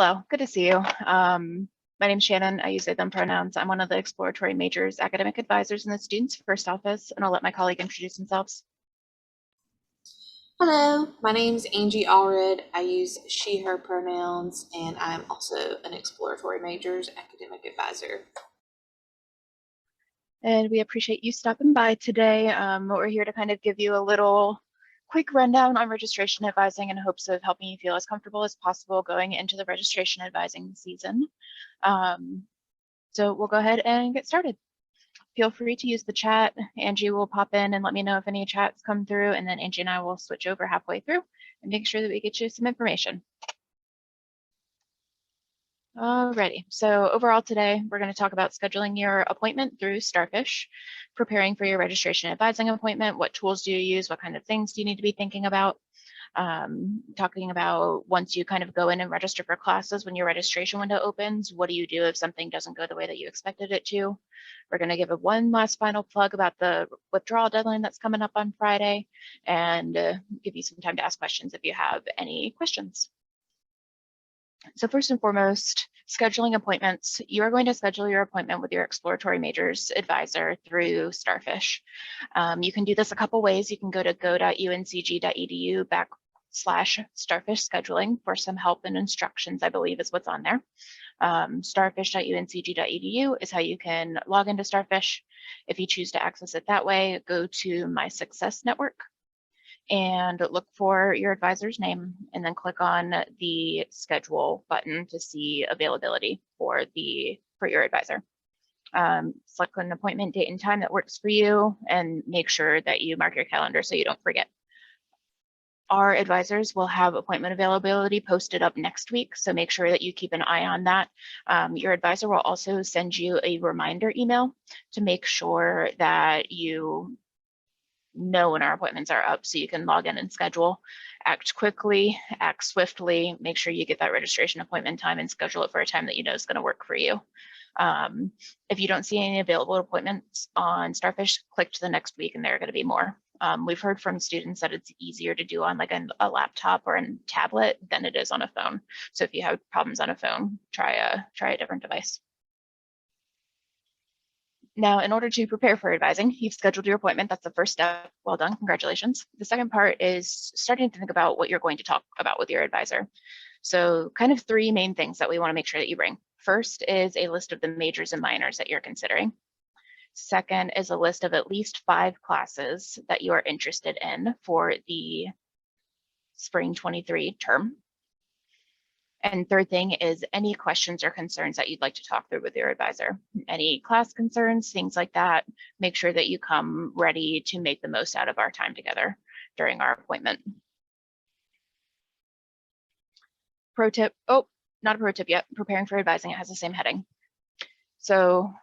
Hello, good to see you. My name's Shannon. I use they, them pronouns. I'm one of the Exploratory Majors academic advisors in the Students First Office, and I'll let my colleague introduce themselves. Hello, my name is Angie Allred. I use she, her pronouns, and I'm also an Exploratory Majors academic advisor. And we appreciate you stopping by today. We're here to kind of give you a little quick rundown on registration advising in hopes of helping you feel as comfortable as possible going into the registration advising season. So we'll go ahead and get started. Feel free to use the chat. Angie will pop in and let me know if any chats come through, and then Angie and I will switch over halfway through and make sure that we get you some information. Alrighty, so overall today, we're going to talk about scheduling your appointment through Starfish, preparing for your registration advising appointment, what tools do you use, what kind of things do you need to be thinking about, talking about once you kind of go in and register for classes, when your registration window opens, what do you do if something doesn't go the way that you expected it to? We're going to give one last final plug about the withdrawal deadline that's coming up on Friday, and give you some time to ask questions if you have any questions. So first and foremost, scheduling appointments. You are going to schedule your appointment with your Exploratory Majors advisor through Starfish. You can do this a couple ways. You can go to go.uncg.edu/starfish scheduling for some help and instructions, I believe is what's on there. Starfish.uncg.edu is how you can log into Starfish. If you choose to access it that way, go to My Success Network and look for your advisor's name, and then click on the schedule button to see availability for your advisor. Select an appointment date and time that works for you, and make sure that you mark your calendar so you don't forget. Our advisors will have appointment availability posted up next week, so make sure that you keep an eye on that. Your advisor will also send you a reminder email to make sure that you know when our appointments are up, so you can log in and schedule. Act quickly, act swiftly, make sure you get that registration appointment time and schedule it for a time that you know is going to work for you. If you don't see any available appointments on Starfish, click to the next week and there are going to be more. We've heard from students that it's easier to do on like a laptop or a tablet than it is on a phone. So if you have problems on a phone, try a different device. Now, in order to prepare for advising, you've scheduled your appointment. That's the first step. Well done. Congratulations. The second part is starting to think about what you're going to talk about with your advisor. So kind of three main things that we want to make sure that you bring. First is a list of the majors and minors that you're considering. Second is a list of at least 5 classes that you are interested in for the spring 23 term. And third thing is any questions or concerns that you'd like to talk through with your advisor. Any class concerns, things like that, make sure that you come ready to make the most out of our time together during our appointment. Pro tip, oh, not a pro tip yet, preparing for advising, it has the same heading. So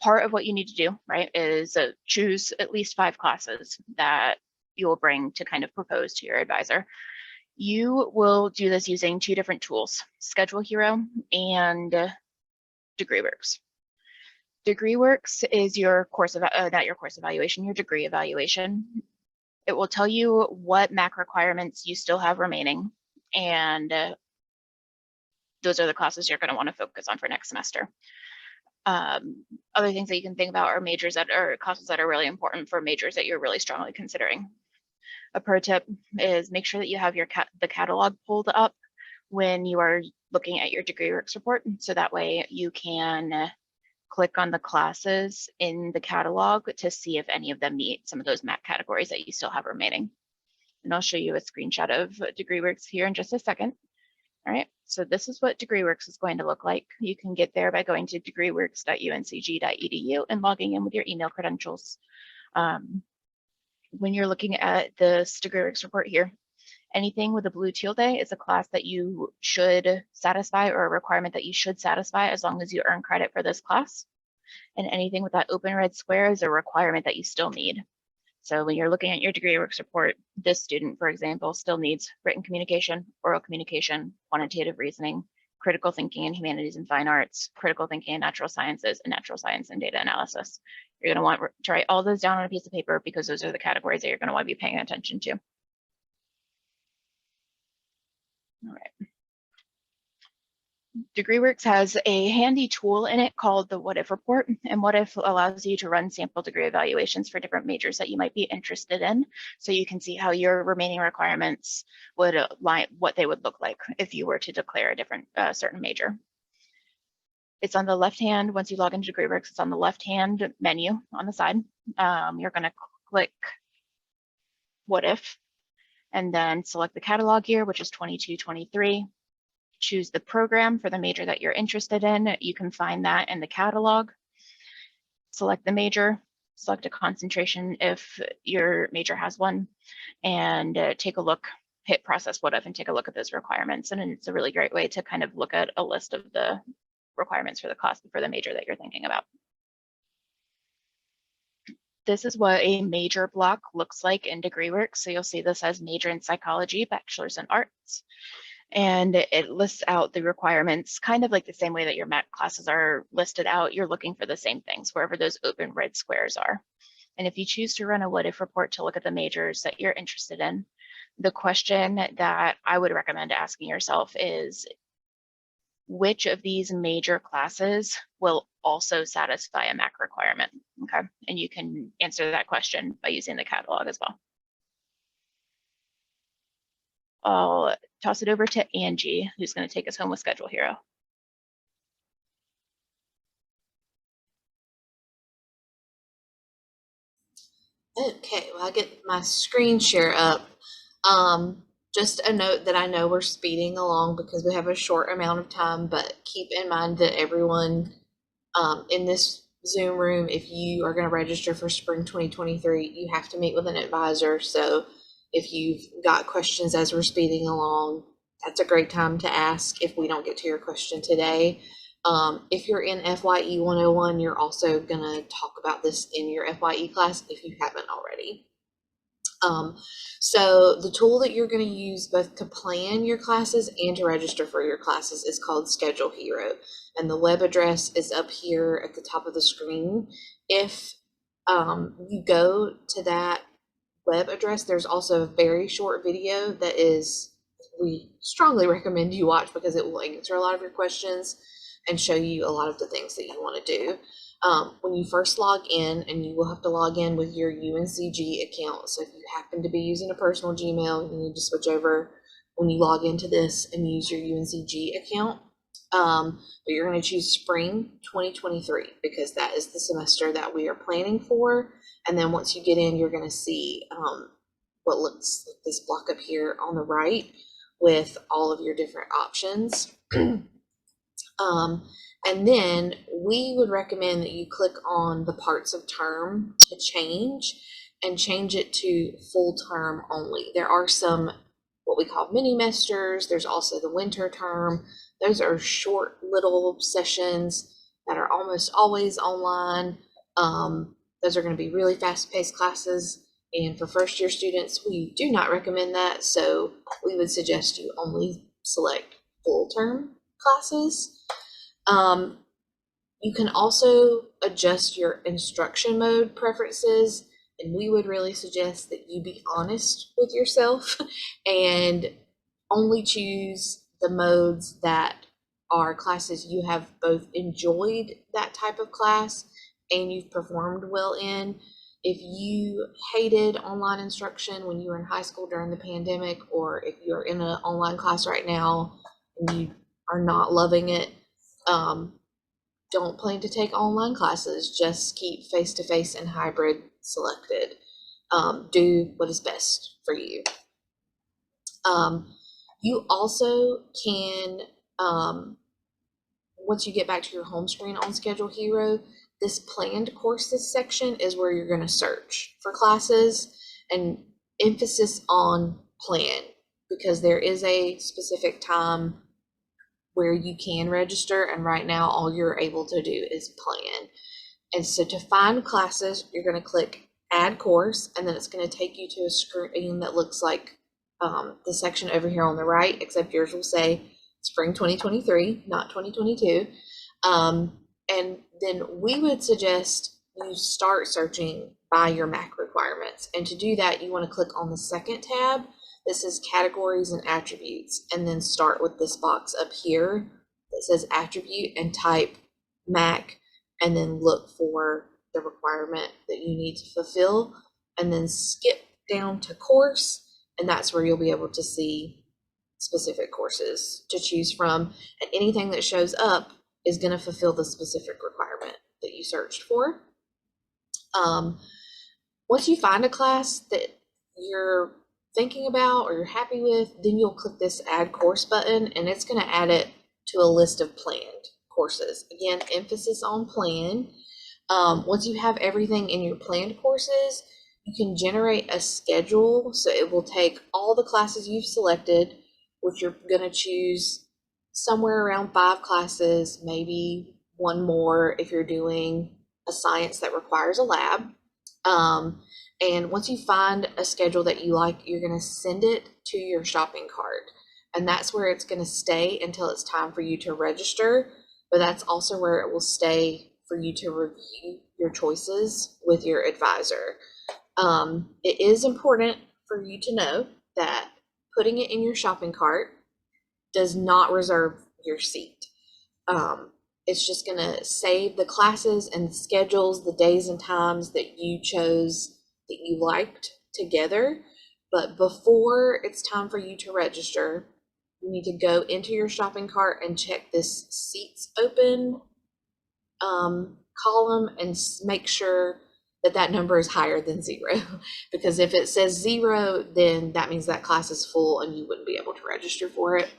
part of what you need to do, right, is choose at least 5 classes that you will bring to kind of propose to your advisor. You will do this using 2 different tools, Schedule Hero and DegreeWorks. DegreeWorks is your course, not your course evaluation, your degree evaluation. It will tell you what MAC requirements you still have remaining, and those are the classes you're going to want to focus on for next semester. Other things that you can think about are majors that are classes that are really important for majors that you're really strongly considering. A pro tip is make sure that you have the catalog pulled up when you are looking at your DegreeWorks report, so that way you can click on the classes in the catalog to see if any of them meet some of those MAC categories that you still have remaining. And I'll show you a screenshot of DegreeWorks here in just a second. All right, so this is what DegreeWorks is going to look like. You can get there by going to degreeworks.uncg.edu and logging in with your email credentials. When you're looking at this DegreeWorks report here, anything with a blue teal day is a class that you should satisfy or a requirement that you should satisfy as long as you earn credit for this class. And anything with that open red square is a requirement that you still need. So when you're looking at your DegreeWorks report, this student, for example, still needs written communication, oral communication, quantitative reasoning, critical thinking in humanities and fine arts, critical thinking in natural sciences, and natural science and data analysis. You're going to want to write all those down on a piece of paper because those are the categories that you're going to want to be paying attention to. All right. DegreeWorks has a handy tool in it called the What If report, and What If allows you to run sample degree evaluations for different majors that you might be interested in, so you can see how your remaining requirements would align, what they would look like if you were to declare a different certain major. It's on the left hand. Once you log into DegreeWorks, it's on the left hand menu on the side. You're going to click What If, and then select the catalog year, which is 22-23. Choose the program for the major that you're interested in. You can find that in the catalog. Select the major, select a concentration if your major has one, and take a look, hit process what if, and take a look at those requirements. And it's a really great way to kind of look at a list of the requirements for the class for the major that you're thinking about. This is what a major block looks like in DegreeWorks. So you'll see this as major in psychology, bachelor's in arts. And it lists out the requirements kind of like the same way that your MAC classes are listed out. You're looking for the same things wherever those open red squares are. And if you choose to run a what if report to look at the majors that you're interested in, the question that I would recommend asking yourself is, which of these major classes will also satisfy a MAC requirement? Okay, and you can answer that question by using the catalog as well. I'll toss it over to Angie, who's going to take us home with Schedule Hero. Okay, well, I get my screen share up. Just a note that I know we're speeding along because we have a short amount of time, but keep in mind that everyone in this Zoom room, if you are going to register for spring 2023, you have to meet with an advisor. So if you've got questions as we're speeding along, that's a great time to ask if we don't get to your question today. If you're in FYE 101, you're also going to talk about this in your FYE class if you haven't already. So the tool that you're going to use both to plan your classes and to register for your classes is called Schedule Hero. And the web address is up here at the top of the screen. If you go to that web address, there's also a very short video that we strongly recommend you watch because it will answer a lot of your questions and show you a lot of the things that you want to do. When you first log in, and you will have to log in with your UNCG account. So if you happen to be using a personal Gmail, you need to switch over when you log into this and use your UNCG account. But you're going to choose spring 2023 because that is the semester that we are planning for. And then once you get in, you're going to see what looks like this block up here on the right with all of your different options. And then we would recommend that you click on the parts of term to change it to full term only. There are some what we call mini semesters. There's also the winter term. Those are short little sessions that are almost always online. Those are going to be really fast-paced classes. And for first-year students, we do not recommend that. So we would suggest you only select full-term classes. You can also adjust your instruction mode preferences, and we would really suggest that you be honest with yourself and only choose the modes that are classes you have both enjoyed that type of class and you've performed well in. If you hated online instruction when you were in high school during the pandemic, or if you're in an online class right now and you are not loving it, don't plan to take online classes. Just keep face-to-face and hybrid selected. Do what is best for you. You also can, once you get back to your home screen on Schedule Hero, this planned courses section is where you're going to search for classes, and emphasis on plan, because there is a specific time where you can register, and right now all you're able to do is plan. And so to find classes, you're going to click add course, and then it's going to take you to a screen that looks like the section over here on the right, except yours will say spring 2023, not 2022. And then we would suggest you start searching by your MAC requirements. And to do that, you want to click on the second tab. This is categories and attributes, and then start with this box up here that says attribute and type MAC, and then look for the requirement that you need to fulfill, and then skip down to course, and that's where you'll be able to see specific courses to choose from, and anything that shows up is going to fulfill the specific requirement that you searched for. Once you find a class that you're thinking about or you're happy with, then you'll click this add course button, and it's going to add it to a list of planned courses. Again, emphasis on plan. Once you have everything in your planned courses, you can generate a schedule. So it will take all the classes you've selected, which you're going to choose somewhere around 5 classes, maybe one more if you're doing a science that requires a lab. And once you find a schedule that you like, you're going to send it to your shopping cart. And that's where it's going to stay until it's time for you to register. But that's also where it will stay for you to review your choices with your advisor. It is important for you to know that putting it in your shopping cart does not reserve your seat. It's just going to save the classes and schedules, the days and times that you chose that you liked together. But before it's time for you to register, you need to go into your shopping cart and check this seats open column and make sure that that number is higher than 0. Because if it says 0, then that means that class is full and you wouldn't be able to register for it.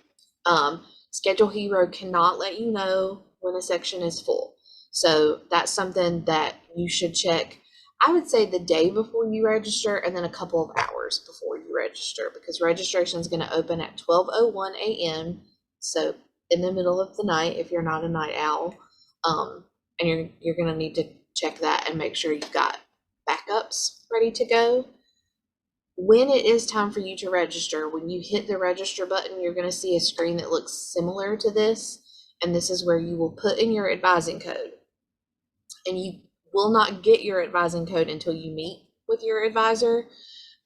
Schedule Hero cannot let you know when a section is full. So that's something that you should check, I would say, the day before you register, and then a couple of hours before you register, because registration is going to open at 12:01 a.m. So in the middle of the night, if you're not a night owl, and you're going to need to check that and make sure you've got backups ready to go. When it is time for you to register, when you hit the register button, you're going to see a screen that looks similar to this. And this is where you will put in your advising code. And you will not get your advising code until you meet with your advisor.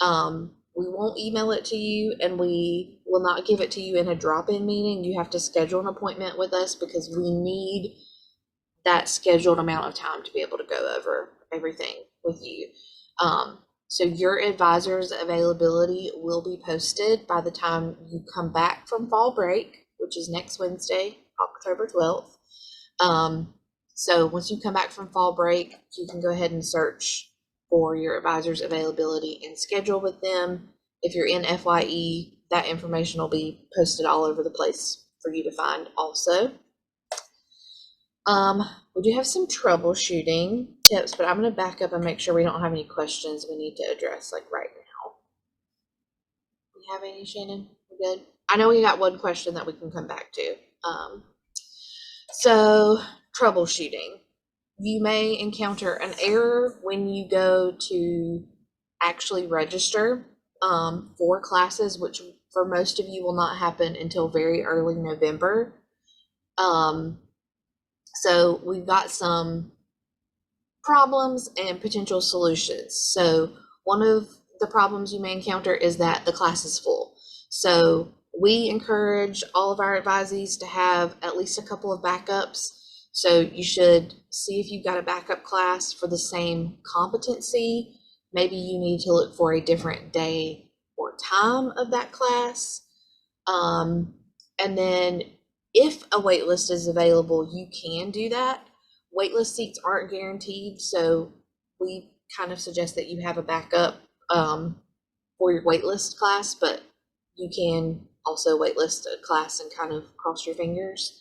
We won't email it to you, and we will not give it to you in a drop-in meeting. You have to schedule an appointment with us because we need that scheduled amount of time to be able to go over everything with you. So your advisor's availability will be posted by the time you come back from fall break, which is next Wednesday, October 12th. So once you come back from fall break, you can go ahead and search for your advisor's availability and schedule with them. If you're in FYE, that information will be posted all over the place for you to find also. We do have some troubleshooting tips, but I'm going to back up and make sure we don't have any questions we need to address like right now. We have any, Shannon? We're good? I know we got one question that we can come back to. So troubleshooting. You may encounter an error when you go to actually register for classes, which for most of you will not happen until very early November. So we've got some problems and potential solutions. So one of the problems you may encounter is that the class is full. So we encourage all of our advisees to have at least a couple of backups. So you should see if you've got a backup class for the same competency. Maybe you need to look for a different day or time of that class. And then if a waitlist is available, you can do that. Waitlist seats aren't guaranteed, so we kind of suggest that you have a backup for your waitlist class, but you can also waitlist a class and kind of cross your fingers.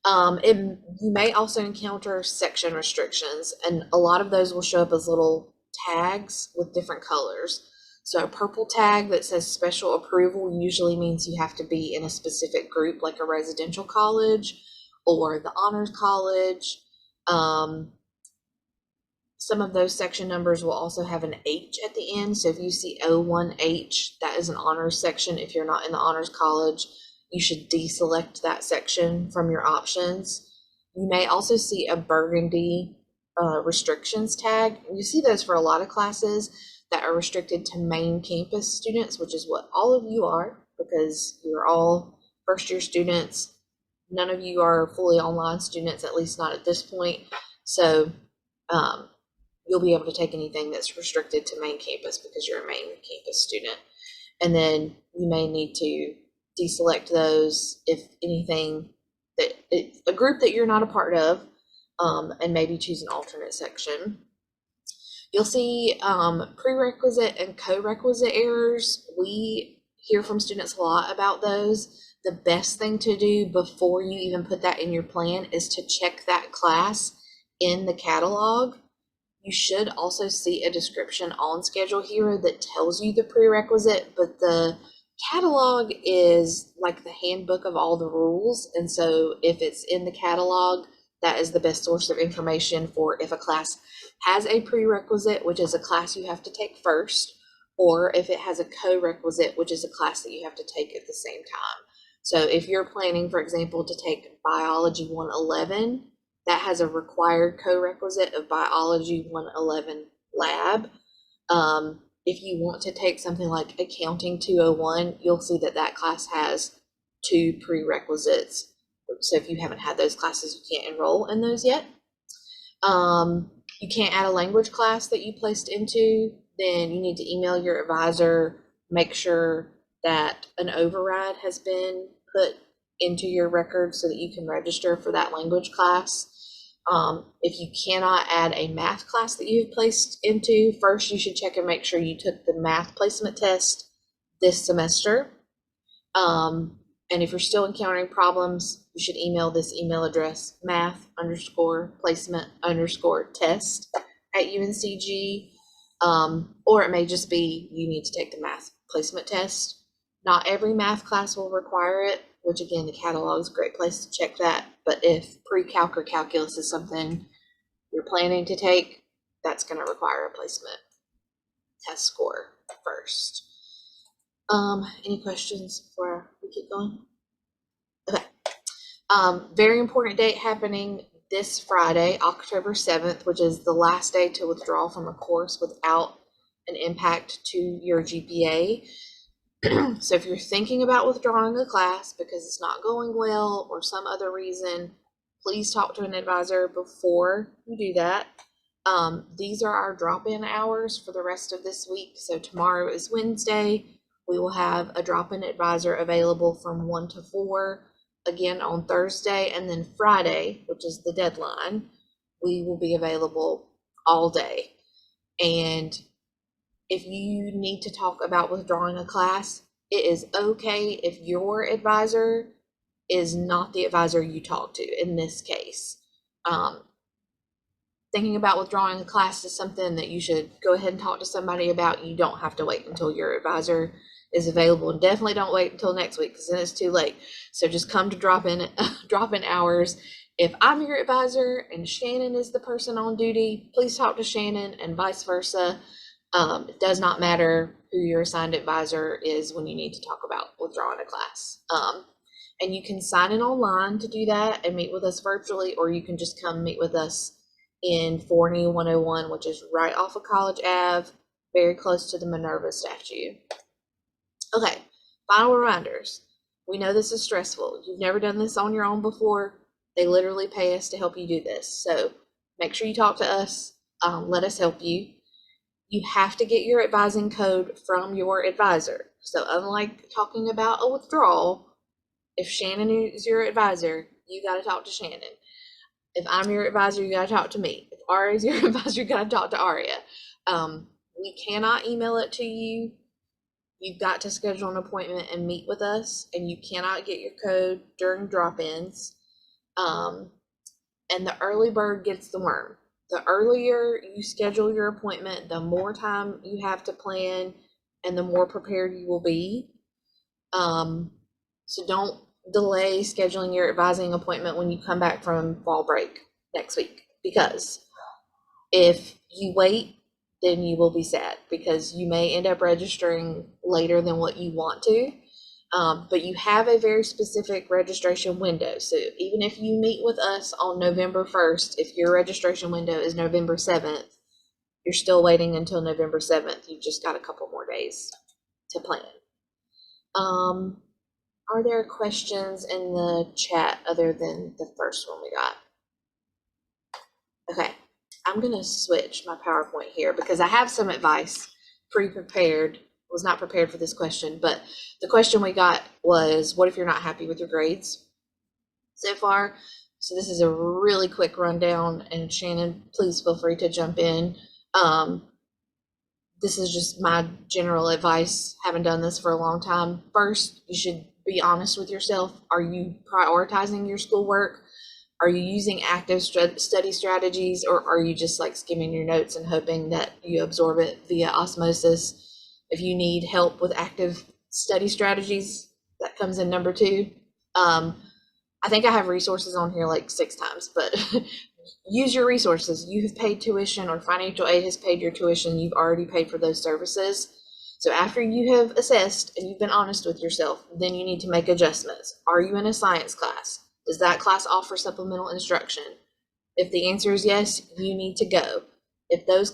You may also encounter section restrictions, and a lot of those will show up as little tags with different colors. So a purple tag that says special approval usually means you have to be in a specific group, like a residential college or the honors college. Some of those section numbers will also have an H at the end. So if you see O1H, that is an honors section. If you're not in the honors college, you should deselect that section from your options. You may also see a burgundy restrictions tag. You see those for a lot of classes that are restricted to main campus students, which is what all of you are, because you're all first year students none of you are fully online students, at least not at this point. So you'll be able to take anything that's restricted to main campus because you're a main campus student. And then you may need to deselect those if anything that a group that you're not a part of, and maybe choose an alternate section. You'll see prerequisite and co-requisite errors. We hear from students a lot about those. The best thing to do before you even put that in your plan is to check that class in the catalog. You should also see a description on Schedule Hero that tells you the prerequisite, but the catalog is like the handbook of all the rules. And so if it's in the catalog, that is the best source of information for if a class has a prerequisite, which is a class you have to take first, or if it has a co-requisite, which is a class that you have to take at the same time. So if you're planning, for example, to take Biology 111, that has a required co-requisite of Biology 111 lab. If you want to take something like Accounting 201, you'll see that that class has 2 prerequisites. So if you haven't had those classes, you can't enroll in those yet. You can't add a language class that you placed into, then you need to email your advisor, make sure that an override has been put into your record so that you can register for that language class. If you cannot add a math class that you've placed into, first you should check and make sure you took the math placement test this semester. And if you're still encountering problems, you should email this email address, math_placement_test@uncg. Or it may just be you need to take the math placement test. Not every math class will require it, which again, the catalog is a great place to check that. But if pre-calc or calculus is something you're planning to take, that's going to require a placement test score first. Any questions before we keep going? Okay. Very important date happening this Friday, October 7th, which is the last day to withdraw from a course without an impact to your GPA. So if you're thinking about withdrawing a class because it's not going well or some other reason, please talk to an advisor before you do that. These are our drop-in hours for the rest of this week. So tomorrow is Wednesday. We will have a drop-in advisor available from 1 to 4 again on Thursday, and then Friday, which is the deadline, we will be available all day. And if you need to talk about withdrawing a class, it is okay if your advisor is not the advisor you talk to in this case. Thinking about withdrawing a class is something that you should go ahead and talk to somebody about. You don't have to wait until your advisor is available, and definitely don't wait until next week because then it's too late. So just come to drop-in hours. If I'm your advisor and Shannon is the person on duty, please talk to Shannon and vice versa. It does not matter who your assigned advisor is when you need to talk about withdrawing a class. And you can sign in online to do that and meet with us virtually, or you can just come meet with us in Forney 101, which is right off of College Ave, very close to the Minerva statue. Okay, final reminders. We know this is stressful. You've never done this on your own before. They literally pay us to help you do this. So make sure you talk to us. Let us help you. You have to get your advising code from your advisor. So unlike talking about a withdrawal, if Shannon is your advisor, you got to talk to Shannon. If I'm your advisor, you got to talk to me. If Aria is your advisor, you got to talk to Aria. We cannot email it to you. You've got to schedule an appointment and meet with us, and you cannot get your code during drop-ins. And the early bird gets the worm. The earlier you schedule your appointment, the more time you have to plan and the more prepared you will be. So don't delay scheduling your advising appointment when you come back from fall break next week, because if you wait, then you will be sad because you may end up registering later than what you want to. But you have a very specific registration window. So even if you meet with us on November 1st, if your registration window is November 7th, you're still waiting until November 7th. You've just got a couple more days to plan. Are there questions in the chat other than the first one we got? Okay, I'm gonna switch my PowerPoint here because I have some advice pre-prepared. Was not prepared for this question, but the question we got was, what if you're not happy with your grades so far? So this is a really quick rundown, and Shannon, please feel free to jump in. This is just my general advice, having done this for a long time. First, you should be honest with yourself. Are you prioritizing your schoolwork? Are you using active study strategies, or are you just like skimming your notes and hoping that you absorb it via osmosis? If you need help with active study strategies, that comes in number 2. I think I have resources on here like 6 times, but use your resources. You have paid tuition, or financial aid has paid your tuition. You've already paid for those services. So after you have assessed and you've been honest with yourself, then you need to make adjustments. Are you in a science class? Does that class offer supplemental instruction? If the answer is yes, you need to go. If those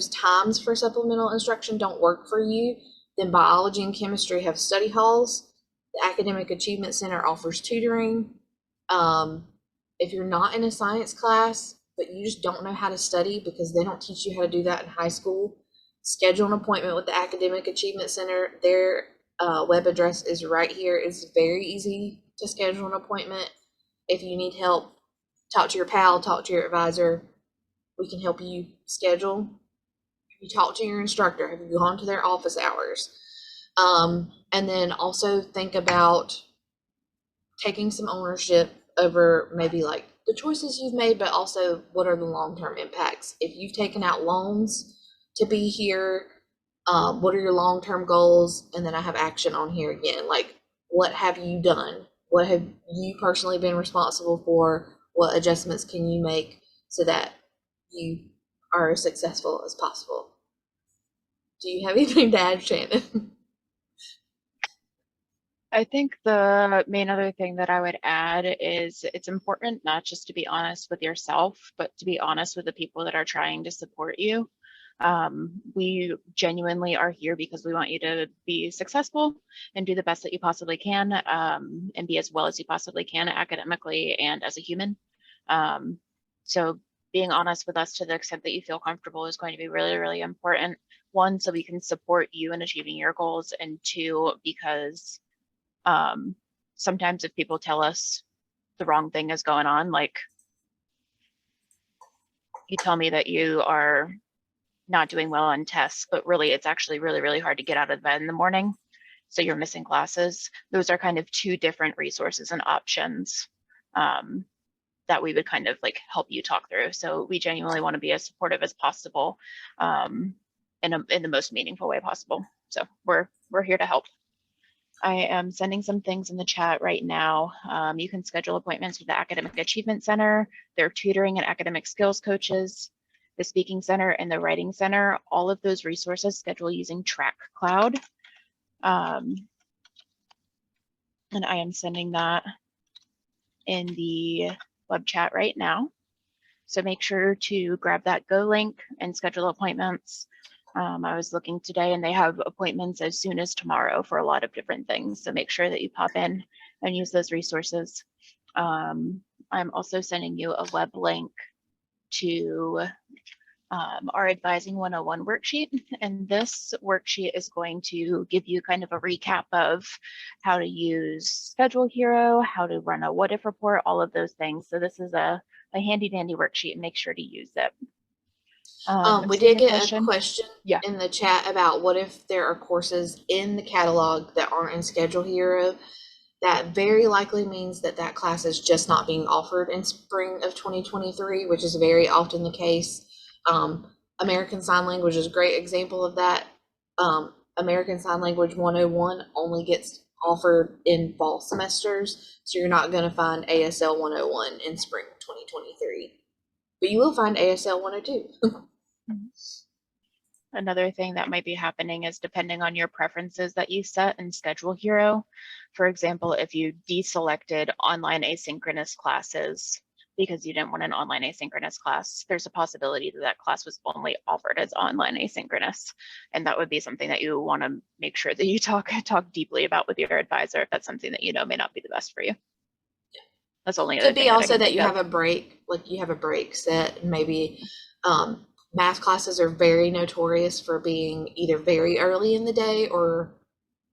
times for supplemental instruction don't work for you, then biology and chemistry have study halls. The Academic Achievement Center offers tutoring. If you're not in a science class, but you just don't know how to study because they don't teach you how to do that in high school, schedule an appointment with the Academic Achievement Center. Their web address is right here. It's very easy to schedule an appointment. If you need help, talk to your pal, talk to your advisor. We can help you schedule. Have you talked to your instructor? Have you gone to their office hours? And then also think about taking some ownership over maybe like the choices you've made, but also what are the long-term impacts. If you've taken out loans to be here, what are your long-term goals? And then I have action on here again, like what have you done? What have you personally been responsible for? What adjustments can you make so that you are as successful as possible? Do you have anything to add, Shannon? I think the main other thing that I would add is it's important not just to be honest with yourself, but to be honest with the people that are trying to support you. We genuinely are here because we want you to be successful and do the best that you possibly can, and be as well as you possibly can academically and as a human. So being honest with us to the extent that you feel comfortable is going to be really, really important. 1, so we can support you in achieving your goals, and 2, because sometimes if people tell us the wrong thing is going on, like you tell me that you are not doing well on tests, but really it's actually really, really hard to get out of bed in the morning, so you're missing classes. Those are kind of 2 different resources and options that we would kind of like help you talk through. So we genuinely want to be as supportive as possible, in the most meaningful way possible. So we're here to help. I am sending some things in the chat right now. You can schedule appointments with the Academic Achievement Center, their tutoring and academic skills coaches, the Speaking Center, and the Writing Center. All of those resources schedule using Track Cloud. And I am sending that in the web chat right now. So make sure to grab that Go link and schedule appointments. I was looking today and they have appointments as soon as tomorrow for a lot of different things. So make sure that you pop in and use those resources. I'm also sending you a web link to our Advising 101 worksheet. And this worksheet is going to give you kind of a recap of how to use Schedule Hero, how to run a what if report, all of those things. So this is a handy dandy worksheet, and make sure to use it. We did get a question Yeah. in the chat about what if there are courses in the catalog that aren't in Schedule Hero. That very likely means that that class is just not being offered in spring of 2023, which is very often the case. American Sign Language is a great example of that. American Sign Language 101 only gets offered in fall semesters, so you're not going to find ASL 101 in spring 2023. But you will find ASL 102. Another thing that might be happening is depending on your preferences that you set in Schedule Hero. For example, if you deselected online asynchronous classes because you didn't want an online asynchronous class, there's a possibility that that class was only offered as online asynchronous. And that would be something that you want to make sure that you talk deeply about with your advisor if that's something that you know may not be the best for you. That's the only other Could thing be that I also can that think you of. have a break, like you have a break set, and maybe math classes are very notorious for being either very early in the day or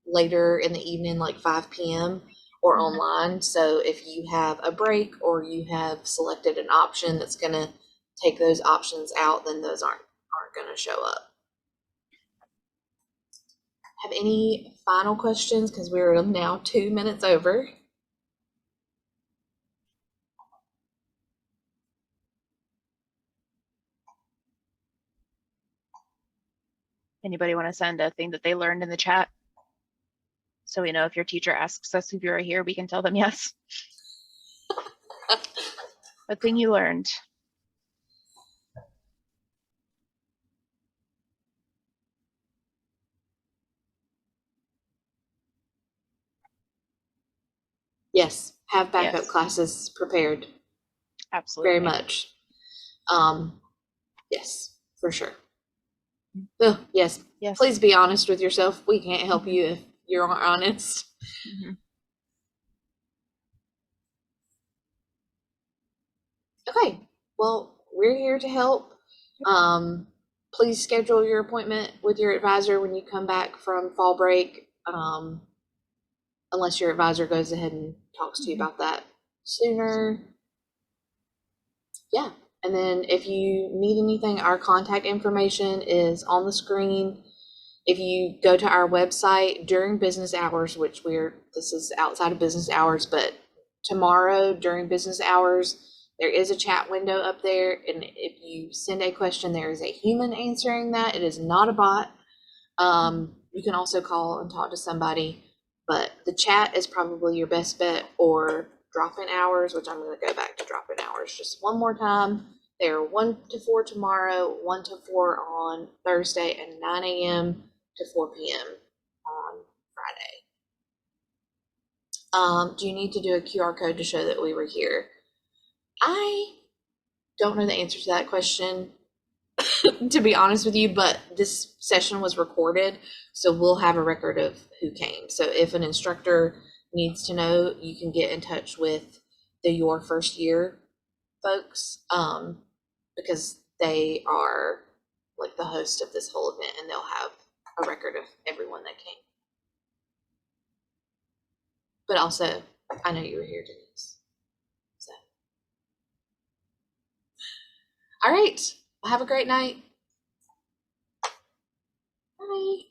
later in the evening, like 5 p.m. or Mhm. online. So if you have a break or you have selected an option that's going to take those options out, then those aren't going to show up. Have any final questions? Because we're now 2 minutes over. Anybody want to send a thing that they learned in the chat? So we know if your teacher asks us if you're here, we can tell them yes. A thing you learned. Yes, have backup Yes, classes prepared. absolutely. Very much. Yes, for sure. Oh, yes. Yes. Please be honest with yourself. We can't help Mhm. you if you're honest. Mhm. Okay. Well, we're here to help. Please schedule your appointment with your advisor when you come back from fall break. Unless your advisor goes ahead and talks to you Mhm. about that sooner. Yeah. And then if you need anything, our contact information is on the screen. If you go to our website during business hours, which this is outside of business hours, but tomorrow during business hours, there is a chat window up there. And if you send a question, there is a human answering that. It is not a bot. You can also call and talk to somebody, but the chat is probably your best bet, or drop-in hours, which I'm going to go back to drop-in hours just one more time. They are 1 to 4 tomorrow, 1 to 4 on Thursday, and 9 a.m. to 4 p.m. on Friday. Do you need to do a QR code to show that we were here? I don't know the answer to that question, to be honest with you, but this session was recorded, so we'll have a record of who came. So if an instructor needs to know, you can get in touch with the Your First Year folks, because they are like the host of this whole event, and they'll have a record of everyone that came. But also, I know you were here, Denise. So, all right. Well, have a great night. Bye.